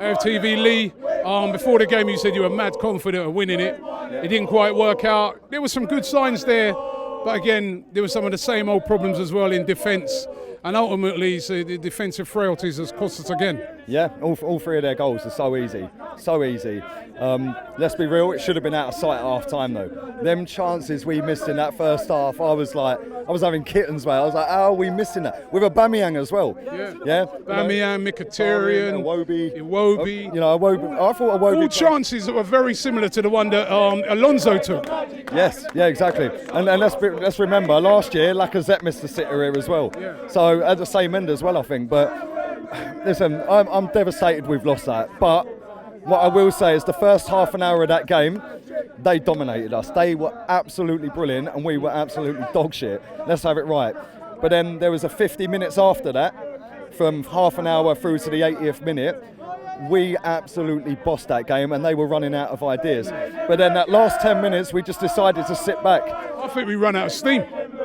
AFTV Lee. Before the game you said you were mad confident of winning it. It didn't quite work out. There were some good signs there, but again, there were some of the same old problems as well in defence. And ultimately, so the defensive frailties has cost us again. Yeah, all three of their goals are so easy. Let's be real, it should have been out of sight at half time though. Them chances we missed in that first half, I was having kittens, mate. I was like, how are we missing that? With Aubameyang as well. Yeah. Aubameyang, Mkhitaryan, Iwobi. Iwobi. I thought Iwobi. All chances that were very similar to the one that Alonso took. Yes, yeah, exactly. And let's remember, last year Lacazette missed the sitter here as well. Yeah. So at the same end as well, I think. But listen, I'm devastated we've lost that. But what I will say is the first half an hour of that game, they dominated us. They were absolutely brilliant and we were absolutely dog shit. Let's have it right. But then there was a 50 minutes after that, from half an hour through to the 80th minute, we absolutely bossed that game and they were running out of ideas. But then that last 10 minutes, we just decided to sit back. I think we ran out of steam.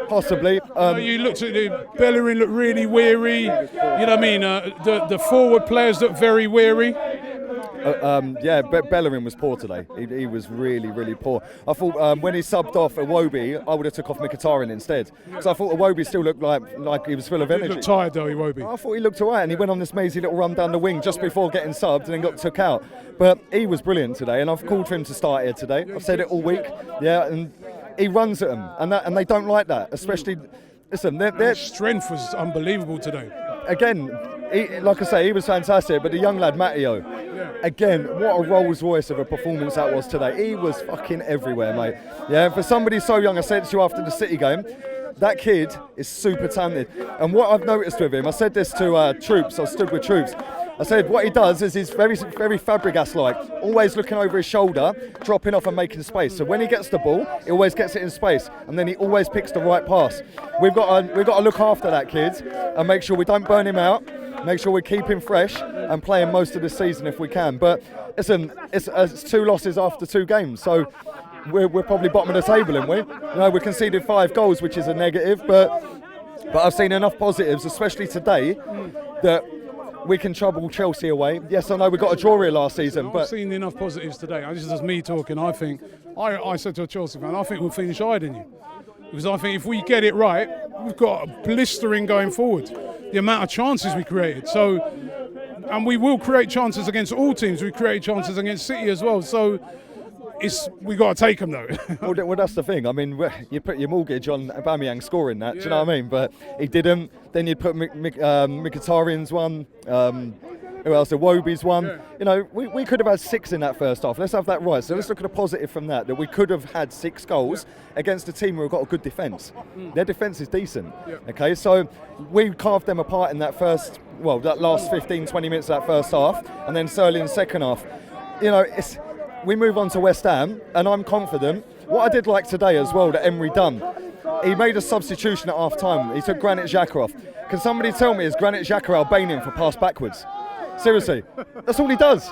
Possibly. You looked at the Bellerin looked really weary. You know what I mean? The forward players looked very weary. Bellerin was poor today. He was really, really poor. I thought when he subbed off Iwobi, I would have took off Mkhitaryan instead. Because I thought Iwobi still looked like he was full of energy. He looked tired though, Iwobi. I thought he looked alright, and he went on this mazy little run down the wing just before getting subbed and then got took out. But he was brilliant today, and I've called for him to start here today. I've said it all week. Yeah, and he runs at them, and they don't like that. Especially, listen, their strength was unbelievable today. Again, like I say, he was fantastic. But the young lad Matteo, again, what a Rolls Royce of a performance that was today. He was fucking everywhere, mate. Yeah, for somebody so young, I said to you after the City game, that kid is super talented. And what I've noticed with him, I said this to Troops, I stood with Troops. I said what he does is he's very, very Fabregas-like, always looking over his shoulder, dropping off and making space. So when he gets the ball, he always gets it in space, and then he always picks the right pass. We've got to look after that kid and make sure we don't burn him out, make sure we keep him fresh and play him most of the season if we can. But listen, it's 2 losses after 2 games, so we're probably bottom of the table, aren't we? You know, we conceded 5 goals, which is a negative, but I've seen enough positives, especially today, that we can trouble Chelsea away. Yes, I know we got a draw here last season, but I've seen enough positives today. This is me talking. I think I said to a Chelsea fan, I think we'll finish higher than you, because I think if we get it right, we've got a blistering going forward. The amount of chances we created, and we will create chances against all teams. We create chances against City as well. So we got to take them though. Well, that's the thing. I mean, you put your mortgage on Aubameyang scoring that. Do you know what I mean? But he didn't. Then you'd put Mkhitaryan's one. Who else? Iwobi's one. Yeah. You know, we could have had 6 in that first half. Let's have that right. So let's look at the positive from that we could have had 6 goals against a team who have got a good defence. Their defence is decent. Okay, so we carved them apart in that last 15, 20 minutes of that first half, and then Sterling second half. You know, we move on to West Ham, and I'm confident. What I did like today as well that Emery done, he made a substitution at half time. He took Granit Xhaka off. Can somebody tell me, is Granit Xhaka Albanian for pass backwards? Seriously, that's all he does.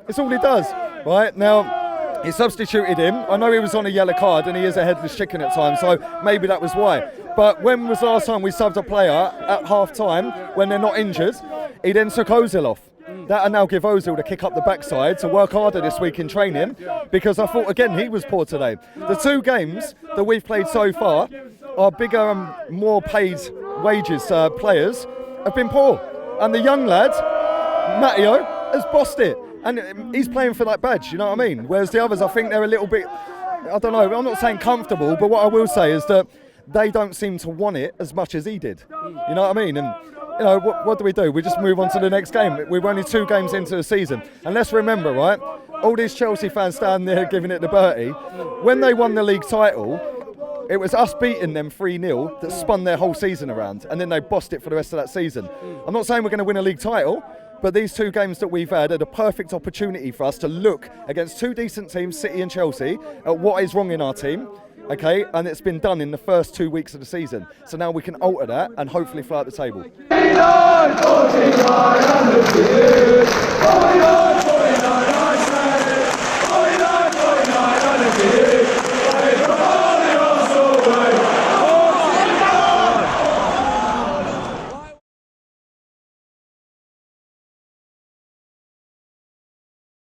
It's all he does. Right, now, he substituted him. I know he was on a yellow card and he is a headless chicken at times, so maybe that was why. But when was the last time we subbed a player at half time when they're not injured? He then took Ozil off. That'll now give Ozil the kick up the backside to work harder this week in training, because I thought, again, he was poor today. The 2 games that we've played so far, our bigger and more paid wages players have been poor. And the young lad, Matteo, has bossed it. And he's playing for that badge, you know what I mean? Whereas the others, I think they're a little bit, I don't know, I'm not saying comfortable, but what I will say is that they don't seem to want it as much as he did. You know what I mean? And you know, what do? We just move on to the next game. We're only 2 games into the season. And let's remember, right, all these Chelsea fans standing there giving it to Bertie, when they won the league title, it was us beating them 3-0 that spun their whole season around, and then they bossed it for the rest of that season. I'm not saying we're going to win a league title, but these 2 games that we've had are the perfect opportunity for us to look against 2 decent teams, City and Chelsea, at what is wrong in our team. Okay, and it's been done in the first 2 weeks of the season. So now we can alter that and hopefully fly at the table.